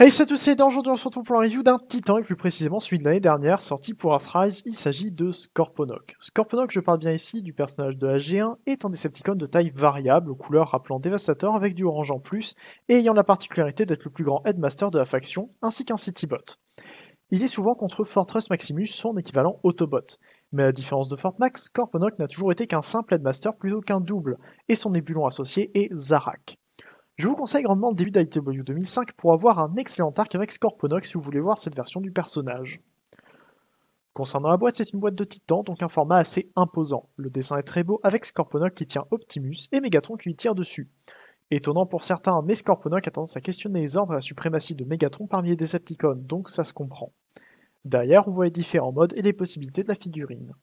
Hey, c'est tous, c'est aujourd'hui on se retrouve pour la review d'un titan, et plus précisément celui de l'année dernière, sorti pour Earthrise. Il s'agit de Scorponok. Scorponok, je parle bien ici du personnage de AG1, est un Decepticon de taille variable, aux couleurs rappelant Dévastateur avec du orange en plus, et ayant la particularité d'être le plus grand Headmaster de la faction, ainsi qu'un Citybot. Il est souvent contre Fortress Maximus, son équivalent Autobot. Mais à la différence de Fortmax, Scorponok n'a toujours été qu'un simple Headmaster plutôt qu'un double, et son ébulon associé est Zarak. Je vous conseille grandement le début d'ITW 2005 pour avoir un excellent arc avec Scorponok si vous voulez voir cette version du personnage. Concernant la boîte, c'est une boîte de titan, donc un format assez imposant. Le dessin est très beau avec Scorponok qui tient Optimus et Megatron qui lui tire dessus. Étonnant pour certains, mais Scorponok a tendance à questionner les ordres et la suprématie de Megatron parmi les Decepticons, donc ça se comprend. Derrière, on voit les différents modes et les possibilités de la figurine.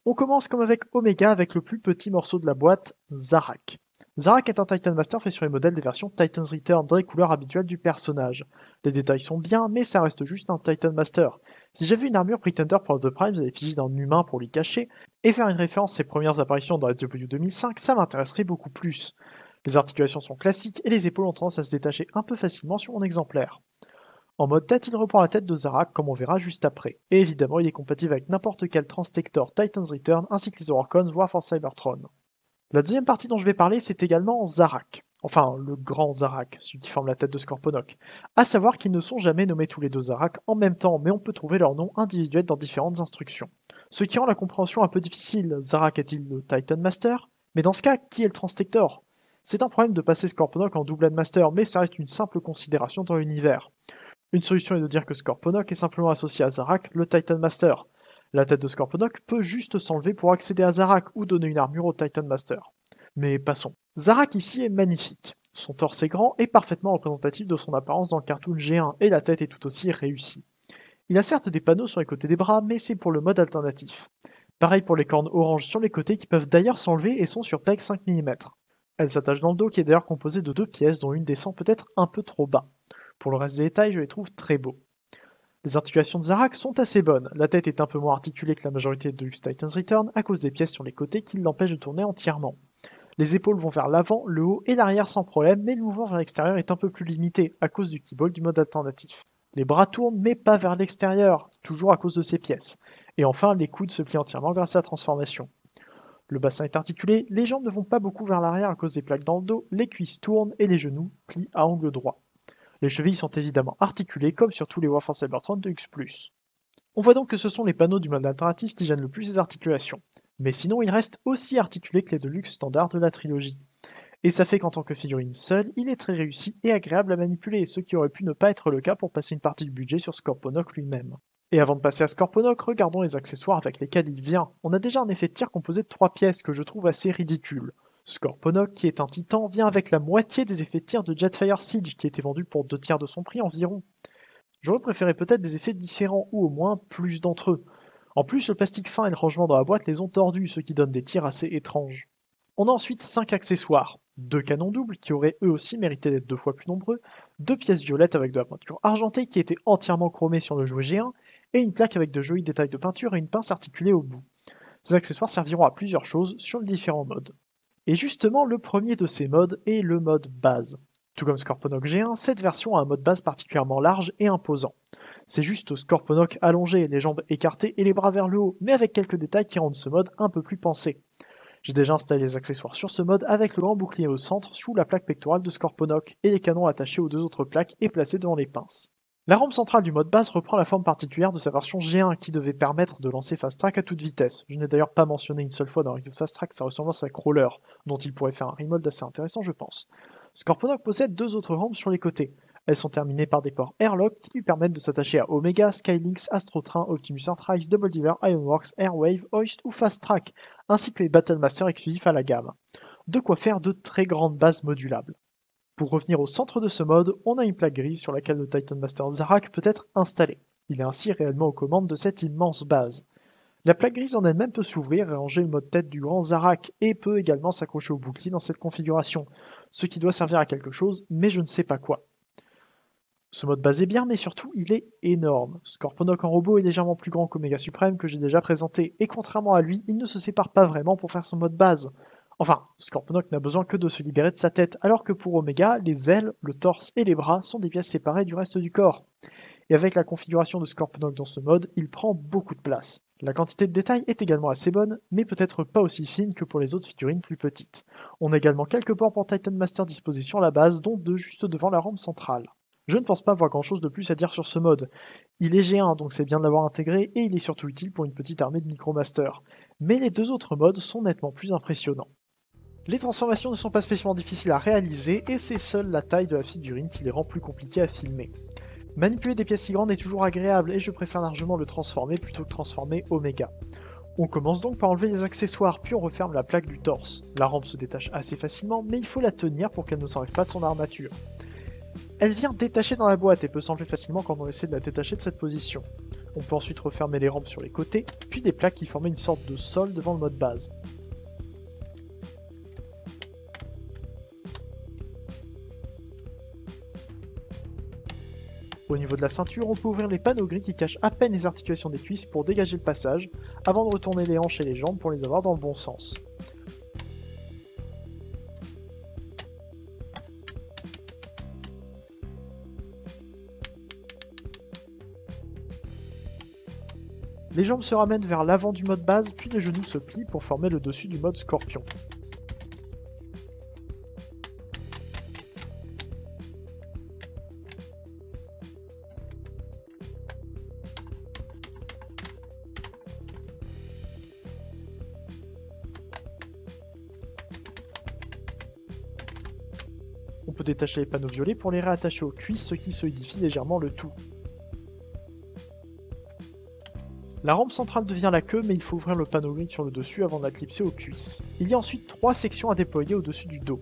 On commence comme avec Omega avec le plus petit morceau de la boîte, Zarak. Zarak est un Titan Master fait sur les modèles des versions Titan's Return dans les couleurs habituelles du personnage. Les détails sont bien, mais ça reste juste un Titan Master. Si j'avais une armure Pretender pour The Primes à l'effigie d'un humain pour l'y cacher, et faire une référence à ses premières apparitions dans la W 2005, ça m'intéresserait beaucoup plus. Les articulations sont classiques et les épaules ont tendance à se détacher un peu facilement sur mon exemplaire. En mode tête, il reprend la tête de Zarak comme on verra juste après. Et évidemment, il est compatible avec n'importe quel Transtector Titan's Return ainsi que les Orcons voire Force Cybertron. La deuxième partie dont je vais parler, c'est également Zarak. Enfin, le grand Zarak, celui qui forme la tête de Scorponok. À savoir qu'ils ne sont jamais nommés tous les deux Zarak en même temps, mais on peut trouver leurs noms individuels dans différentes instructions. Ce qui rend la compréhension un peu difficile. Zarak est-il le Titan Master? Mais dans ce cas, qui est le Transtector? C'est un problème de passer Scorponok en double Headmaster, mais ça reste une simple considération dans l'univers. Une solution est de dire que Scorponok est simplement associé à Zarak, le Titan Master. La tête de Scorponok peut juste s'enlever pour accéder à Zarak ou donner une armure au Titan Master. Mais passons. Zarak ici est magnifique. Son torse est grand et parfaitement représentatif de son apparence dans le cartoon G1 et la tête est tout aussi réussie. Il a certes des panneaux sur les côtés des bras, mais c'est pour le mode alternatif. Pareil pour les cornes oranges sur les côtés qui peuvent d'ailleurs s'enlever et sont sur peg 5 mm. Elles s'attachent dans le dos qui est d'ailleurs composé de deux pièces dont une descend peut-être un peu trop bas. Pour le reste des détails, je les trouve très beaux. Les articulations de Zarak sont assez bonnes, la tête est un peu moins articulée que la majorité de Deluxe Titan's Return à cause des pièces sur les côtés qui l'empêchent de tourner entièrement. Les épaules vont vers l'avant, le haut et l'arrière sans problème, mais le mouvement vers l'extérieur est un peu plus limité à cause du keyboard du mode alternatif. Les bras tournent mais pas vers l'extérieur, toujours à cause de ces pièces. Et enfin, les coudes se plient entièrement grâce à la transformation. Le bassin est articulé, les jambes ne vont pas beaucoup vers l'arrière à cause des plaques dans le dos, les cuisses tournent et les genoux plient à angle droit. Les chevilles sont évidemment articulées comme sur tous les Warforce Cybertron de X+. On voit donc que ce sont les panneaux du mode alternatif qui gênent le plus les articulations. Mais sinon, ils restent aussi articulés que les Deluxe standards de la trilogie. Et ça fait qu'en tant que figurine seule, il est très réussi et agréable à manipuler, ce qui aurait pu ne pas être le cas pour passer une partie du budget sur Scorponok lui-même. Et avant de passer à Scorponok, regardons les accessoires avec lesquels il vient. On a déjà un effet de tir composé de 3 pièces que je trouve assez ridicule. Scorponok, qui est un titan, vient avec la moitié des effets de tir de Jetfire Siege, qui était vendu pour 2 tiers de son prix environ. J'aurais préféré peut-être des effets différents, ou au moins plus d'entre eux. En plus, le plastique fin et le rangement dans la boîte les ont tordus, ce qui donne des tirs assez étranges. On a ensuite 5 accessoires. 2 canons doubles, qui auraient eux aussi mérité d'être 2 fois plus nombreux, 2 pièces violettes avec de la peinture argentée qui était entièrement chromée sur le jouet G1, et une plaque avec de jolis détails de peinture et une pince articulée au bout. Ces accessoires serviront à plusieurs choses sur les différents modes. Et justement, le premier de ces modes est le mode base. Tout comme Scorponok G1, cette version a un mode base particulièrement large et imposant. C'est juste Scorponok allongé, les jambes écartées et les bras vers le haut, mais avec quelques détails qui rendent ce mode un peu plus pensé. J'ai déjà installé les accessoires sur ce mode avec le grand bouclier au centre sous la plaque pectorale de Scorponok et les canons attachés aux 2 autres plaques et placés devant les pinces. La rampe centrale du mode base reprend la forme particulière de sa version G1 qui devait permettre de lancer Fast Track à toute vitesse. Je n'ai d'ailleurs pas mentionné une seule fois dans la review de Fast Track sa ressemblance à Crawler, dont il pourrait faire un remold assez intéressant je pense. Scorponok possède 2 autres rampes sur les côtés. Elles sont terminées par des ports Airlock qui lui permettent de s'attacher à Omega, Skylynx, Astrotrain, Optimus Earthrise, Double Diver, Ironworks, Airwave, Hoist ou Fast Track, ainsi que les Battlemaster exclusifs à la gamme. De quoi faire de très grandes bases modulables. Pour revenir au centre de ce mode, on a une plaque grise sur laquelle le Titan Master Zarak peut être installé. Il est ainsi réellement aux commandes de cette immense base. La plaque grise en elle-même peut s'ouvrir et ranger le mode tête du grand Zarak et peut également s'accrocher au bouclier dans cette configuration, ce qui doit servir à quelque chose, mais je ne sais pas quoi. Ce mode base est bien, mais surtout il est énorme. Scorponok en robot est légèrement plus grand qu'Omega Supreme que j'ai déjà présenté, et contrairement à lui, il ne se sépare pas vraiment pour faire son mode base. Enfin, Scorponok n'a besoin que de se libérer de sa tête, alors que pour Omega, les ailes, le torse et les bras sont des pièces séparées du reste du corps. Et avec la configuration de Scorponok dans ce mode, il prend beaucoup de place. La quantité de détails est également assez bonne, mais peut-être pas aussi fine que pour les autres figurines plus petites. On a également quelques ports pour Titan Master disposés sur la base, dont deux juste devant la rampe centrale. Je ne pense pas avoir grand chose de plus à dire sur ce mode. Il est G1, donc c'est bien de l'avoir intégré, et il est surtout utile pour une petite armée de Micromaster. Mais les deux autres modes sont nettement plus impressionnants. Les transformations ne sont pas spécialement difficiles à réaliser, et c'est seule la taille de la figurine qui les rend plus compliquées à filmer. Manipuler des pièces si grandes est toujours agréable, et je préfère largement le transformer plutôt que transformer Omega. On commence donc par enlever les accessoires, puis on referme la plaque du torse. La rampe se détache assez facilement, mais il faut la tenir pour qu'elle ne s'enlève pas de son armature. Elle vient détachée dans la boîte et peut s'enlever facilement quand on essaie de la détacher de cette position. On peut ensuite refermer les rampes sur les côtés, puis des plaques qui formaient une sorte de sol devant le mode base. Au niveau de la ceinture, on peut ouvrir les panneaux gris qui cachent à peine les articulations des cuisses pour dégager le passage, avant de retourner les hanches et les jambes pour les avoir dans le bon sens. Les jambes se ramènent vers l'avant du mode base, puis les genoux se plient pour former le dessus du mode scorpion. On peut détacher les panneaux violets pour les réattacher aux cuisses, ce qui solidifie légèrement le tout. La rampe centrale devient la queue, mais il faut ouvrir le panneau gris sur le dessus avant de la clipser aux cuisses. Il y a ensuite 3 sections à déployer au-dessus du dos.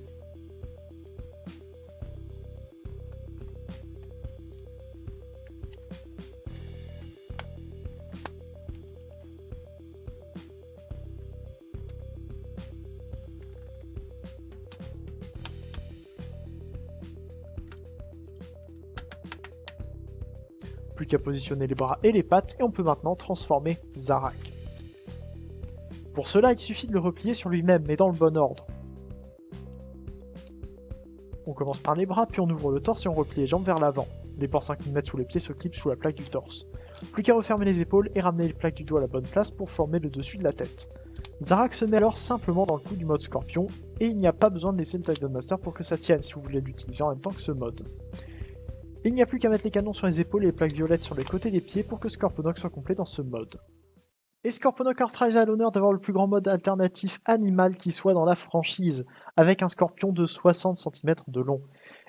Plus qu'à positionner les bras et les pattes, et on peut maintenant transformer Zarak. Pour cela, il suffit de le replier sur lui-même, mais dans le bon ordre. On commence par les bras, puis on ouvre le torse et on replie les jambes vers l'avant. Les ports 5 mm sous les pieds se clipsent sous la plaque du torse. Plus qu'à refermer les épaules et ramener les plaques du dos à la bonne place pour former le dessus de la tête. Zarak se met alors simplement dans le coup du mode scorpion, et il n'y a pas besoin de laisser le Titan Master pour que ça tienne si vous voulez l'utiliser en même temps que ce mode. Il n'y a plus qu'à mettre les canons sur les épaules et les plaques violettes sur les côtés des pieds pour que Scorponok soit complet dans ce mode. Et Scorponok Earthrise a l'honneur d'avoir le plus grand mode alternatif animal qui soit dans la franchise, avec un scorpion de 60 cm de long.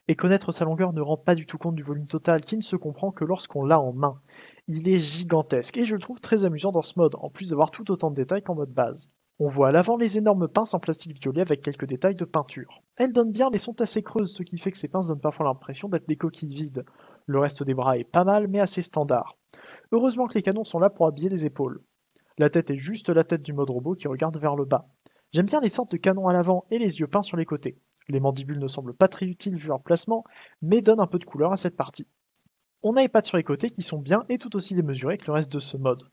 Et connaître sa longueur ne rend pas du tout compte du volume total qui ne se comprend que lorsqu'on l'a en main. Il est gigantesque et je le trouve très amusant dans ce mode, en plus d'avoir tout autant de détails qu'en mode base. On voit à l'avant les énormes pinces en plastique violet avec quelques détails de peinture. Elles donnent bien mais sont assez creuses, ce qui fait que ces pinces donnent parfois l'impression d'être des coquilles vides. Le reste des bras est pas mal mais assez standard. Heureusement que les canons sont là pour habiller les épaules. La tête est juste la tête du mode robot qui regarde vers le bas. J'aime bien les sortes de canons à l'avant et les yeux peints sur les côtés. Les mandibules ne semblent pas très utiles vu leur placement, mais donnent un peu de couleur à cette partie. On a les pattes sur les côtés qui sont bien et tout aussi démesurées que le reste de ce mode.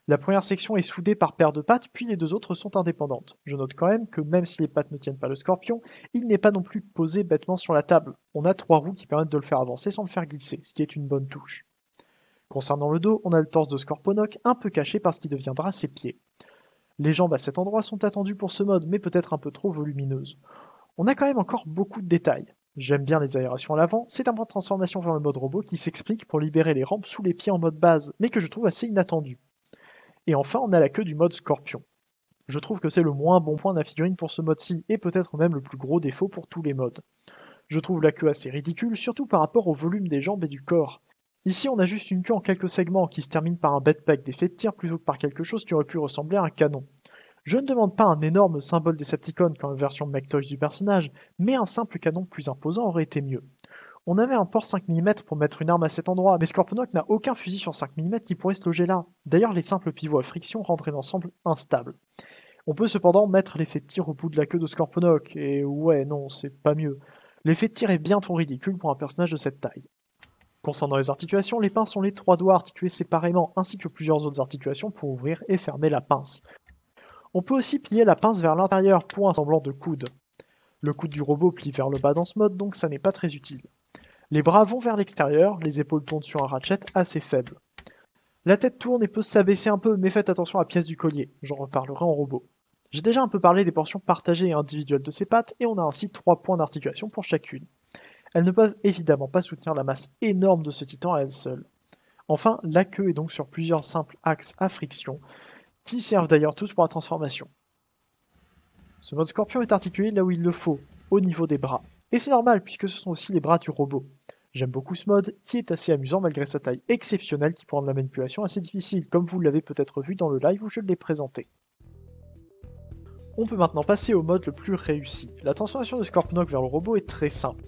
La première section est soudée par paire de pattes, puis les deux autres sont indépendantes. Je note quand même que même si les pattes ne tiennent pas le scorpion, il n'est pas non plus posé bêtement sur la table. On a 3 roues qui permettent de le faire avancer sans le faire glisser, ce qui est une bonne touche. Concernant le dos, on a le torse de Scorponok, un peu caché par ce qui deviendra ses pieds. Les jambes à cet endroit sont attendues pour ce mode, mais peut-être un peu trop volumineuses. On a quand même encore beaucoup de détails. J'aime bien les aérations à l'avant, c'est un point de transformation vers le mode robot qui s'explique pour libérer les rampes sous les pieds en mode base, mais que je trouve assez inattendu. Et enfin, on a la queue du mode scorpion. Je trouve que c'est le moins bon point de la figurine pour ce mode-ci, et peut-être même le plus gros défaut pour tous les modes. Je trouve la queue assez ridicule, surtout par rapport au volume des jambes et du corps. Ici, on a juste une queue en quelques segments qui se termine par un backpack d'effet de tir plutôt que par quelque chose qui aurait pu ressembler à un canon. Je ne demande pas un énorme symbole Decepticon comme la version McToys du personnage, mais un simple canon plus imposant aurait été mieux. On avait un port 5 mm pour mettre une arme à cet endroit, mais Scorponok n'a aucun fusil sur 5 mm qui pourrait se loger là. D'ailleurs, les simples pivots à friction rendraient l'ensemble instable. On peut cependant mettre l'effet de tir au bout de la queue de Scorponok, et ouais, non, c'est pas mieux. L'effet de tir est bien trop ridicule pour un personnage de cette taille. Concernant les articulations, les pinces sont les 3 doigts articulés séparément, ainsi que plusieurs autres articulations pour ouvrir et fermer la pince. On peut aussi plier la pince vers l'intérieur pour un semblant de coude. Le coude du robot plie vers le bas dans ce mode, donc ça n'est pas très utile. Les bras vont vers l'extérieur, les épaules tournent sur un ratchet assez faible. La tête tourne et peut s'abaisser un peu, mais faites attention à la pièce du collier, j'en reparlerai en robot. J'ai déjà un peu parlé des portions partagées et individuelles de ces pattes, et on a ainsi 3 points d'articulation pour chacune. Elles ne peuvent évidemment pas soutenir la masse énorme de ce titan à elles seules. Enfin, la queue est donc sur plusieurs simples axes à friction, qui servent d'ailleurs tous pour la transformation. Ce mode scorpion est articulé là où il le faut, au niveau des bras. Et c'est normal puisque ce sont aussi les bras du robot. J'aime beaucoup ce mode, qui est assez amusant malgré sa taille exceptionnelle qui peut rendre la manipulation assez difficile, comme vous l'avez peut-être vu dans le live où je l'ai présenté. On peut maintenant passer au mode le plus réussi. La transformation de Scorponok vers le robot est très simple.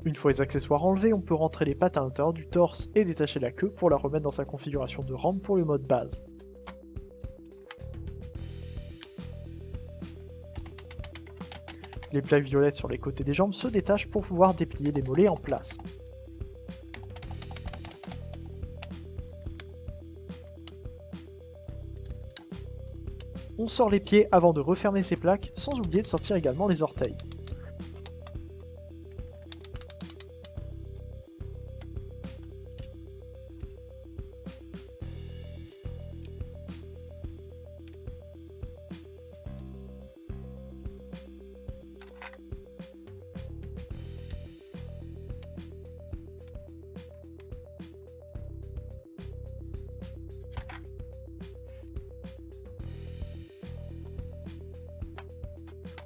Une fois les accessoires enlevés, on peut rentrer les pattes à l'intérieur du torse et détacher la queue pour la remettre dans sa configuration de rampe pour le mode base. Les plaques violettes sur les côtés des jambes se détachent pour pouvoir déplier les mollets en place. On sort les pieds avant de refermer ces plaques, sans oublier de sortir également les orteils.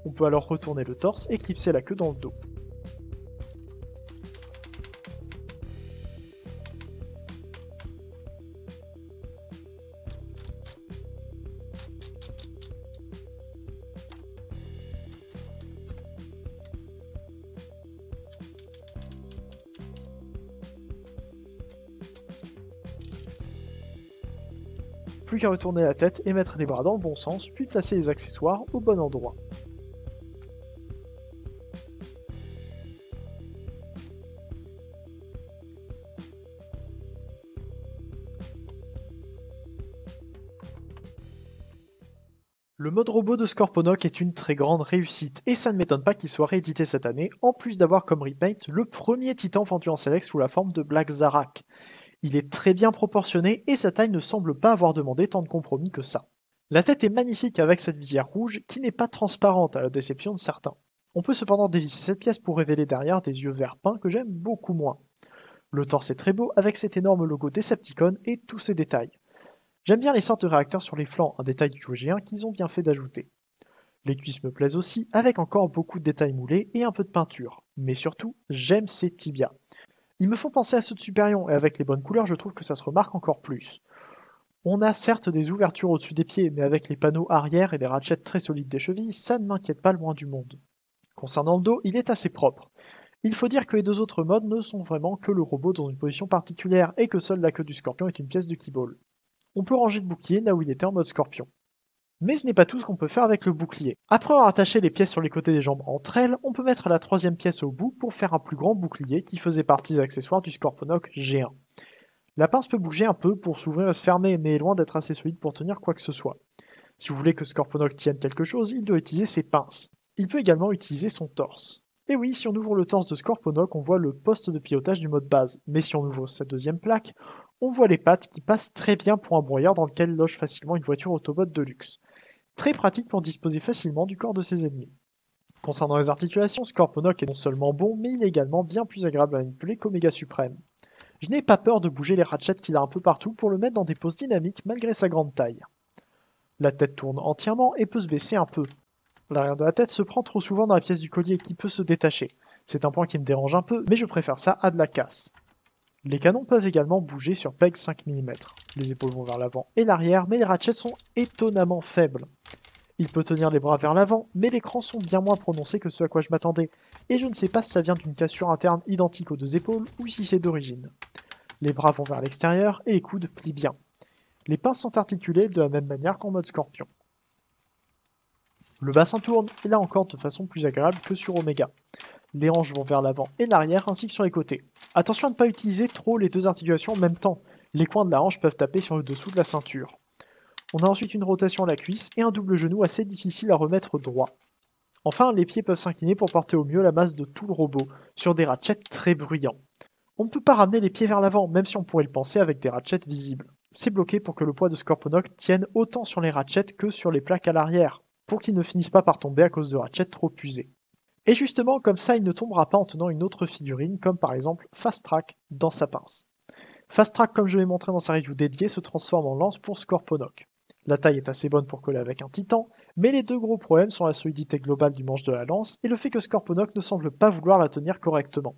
On peut alors retourner le torse et clipser la queue dans le dos. Plus qu'à retourner la tête et mettre les bras dans le bon sens, puis placer les accessoires au bon endroit. Le mode robot de Scorponok est une très grande réussite, et ça ne m'étonne pas qu'il soit réédité cette année, en plus d'avoir comme remake le premier titan vendu en select sous la forme de Black Zarak. Il est très bien proportionné et sa taille ne semble pas avoir demandé tant de compromis que ça. La tête est magnifique avec cette visière rouge qui n'est pas transparente à la déception de certains. On peut cependant dévisser cette pièce pour révéler derrière des yeux vert peint que j'aime beaucoup moins. Le torse est très beau avec cet énorme logo Decepticon et tous ses détails. J'aime bien les sortes de réacteurs sur les flancs, un détail du jouet G1 qu'ils ont bien fait d'ajouter. Les cuisses me plaisent aussi, avec encore beaucoup de détails moulés et un peu de peinture. Mais surtout, j'aime ces tibias. Ils me font penser à ceux de Superion, et avec les bonnes couleurs, je trouve que ça se remarque encore plus. On a certes des ouvertures au-dessus des pieds, mais avec les panneaux arrière et les ratchets très solides des chevilles, ça ne m'inquiète pas le moins du monde. Concernant le dos, il est assez propre. Il faut dire que les deux autres modes ne sont vraiment que le robot dans une position particulière, et que seule la queue du scorpion est une pièce de keyball. On peut ranger le bouclier là où il était en mode scorpion. Mais ce n'est pas tout ce qu'on peut faire avec le bouclier. Après avoir attaché les pièces sur les côtés des jambes entre elles, on peut mettre la troisième pièce au bout pour faire un plus grand bouclier qui faisait partie des accessoires du Scorponok G1. La pince peut bouger un peu pour s'ouvrir et se fermer, mais est loin d'être assez solide pour tenir quoi que ce soit. Si vous voulez que Scorponok tienne quelque chose, il doit utiliser ses pinces. Il peut également utiliser son torse. Et oui, si on ouvre le torse de Scorponok, on voit le poste de pilotage du mode base, mais si on ouvre sa deuxième plaque, on voit les pattes qui passent très bien pour un broyeur dans lequel loge facilement une voiture Autobot de luxe. Très pratique pour disposer facilement du corps de ses ennemis. Concernant les articulations, Scorponok est non seulement bon, mais il est également bien plus agréable à manipuler qu'Omega Suprême. Je n'ai pas peur de bouger les ratchets qu'il a un peu partout pour le mettre dans des poses dynamiques malgré sa grande taille. La tête tourne entièrement et peut se baisser un peu. L'arrière de la tête se prend trop souvent dans la pièce du collier qui peut se détacher. C'est un point qui me dérange un peu, mais je préfère ça à de la casse. Les canons peuvent également bouger sur PEG 5 mm. Les épaules vont vers l'avant et l'arrière, mais les ratchets sont étonnamment faibles. Il peut tenir les bras vers l'avant, mais les crans sont bien moins prononcés que ce à quoi je m'attendais, et je ne sais pas si ça vient d'une cassure interne identique aux deux épaules ou si c'est d'origine. Les bras vont vers l'extérieur et les coudes plient bien. Les pinces sont articulées de la même manière qu'en mode scorpion. Le bassin tourne, et là encore de façon plus agréable que sur Omega. Les hanches vont vers l'avant et l'arrière ainsi que sur les côtés. Attention à ne pas utiliser trop les deux articulations en même temps, Les coins de la hanche peuvent taper sur le dessous de la ceinture. On a ensuite une rotation à la cuisse et un double genou assez difficile à remettre droit. Enfin, les pieds peuvent s'incliner pour porter au mieux la masse de tout le robot, sur des ratchets très bruyants. On ne peut pas ramener les pieds vers l'avant, même si on pourrait le penser avec des ratchets visibles. C'est bloqué pour que le poids de Scorponok tienne autant sur les ratchets que sur les plaques à l'arrière, pour qu'ils ne finissent pas par tomber à cause de ratchets trop usés. Et justement, comme ça, il ne tombera pas en tenant une autre figurine, comme par exemple Fast Track dans sa pince. Fast Track, comme je l'ai montré dans sa review dédiée, se transforme en lance pour Scorponok. La taille est assez bonne pour coller avec un titan, mais les deux gros problèmes sont la solidité globale du manche de la lance et le fait que Scorponok ne semble pas vouloir la tenir correctement.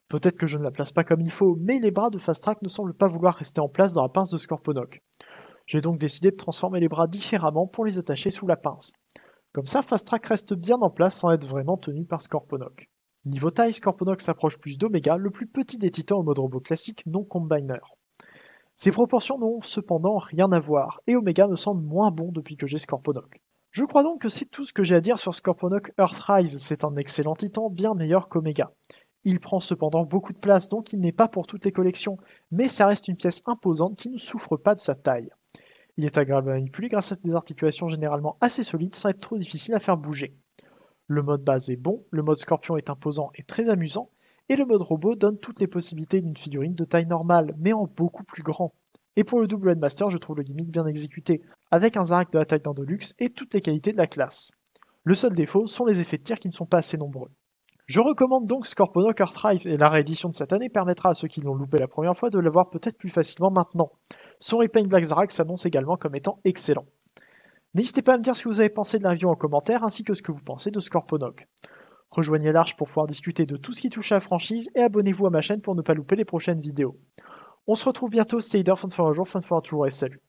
Peut-être que je ne la place pas comme il faut, mais les bras de Fast Track ne semblent pas vouloir rester en place dans la pince de Scorponok. J'ai donc décidé de transformer les bras différemment pour les attacher sous la pince. Comme ça, Fast Track reste bien en place sans être vraiment tenu par Scorponok. Niveau taille, Scorponok s'approche plus d'Omega, le plus petit des titans au mode robot classique non combiner. Ces proportions n'ont cependant rien à voir, et Omega me semble moins bon depuis que j'ai Scorponok. Je crois donc que c'est tout ce que j'ai à dire sur Scorponok Earthrise, c'est un excellent titan bien meilleur qu'Omega. Il prend cependant beaucoup de place, donc il n'est pas pour toutes les collections, mais ça reste une pièce imposante qui ne souffre pas de sa taille. Il est agréable à manipuler grâce à des articulations généralement assez solides sans être trop difficile à faire bouger. Le mode base est bon, le mode scorpion est imposant et très amusant, et le mode robot donne toutes les possibilités d'une figurine de taille normale, mais en beaucoup plus grand. Et pour le double Headmaster, je trouve le gimmick bien exécuté, avec un Zarak de la taille d'un Deluxe et toutes les qualités de la classe. Le seul défaut sont les effets de tir qui ne sont pas assez nombreux. Je recommande donc Scorponok Earthrise, et la réédition de cette année permettra à ceux qui l'ont loupé la première fois de l'avoir peut-être plus facilement maintenant. Son Repaint Black Zarak s'annonce également comme étant excellent. N'hésitez pas à me dire ce que vous avez pensé de la review en commentaire, ainsi que ce que vous pensez de Scorponok. Rejoignez l'Arche pour pouvoir discuter de tout ce qui touche à la franchise, et abonnez-vous à ma chaîne pour ne pas louper les prochaines vidéos. On se retrouve bientôt, c'est Ider, fin de un jour, fin de un tour, et salut.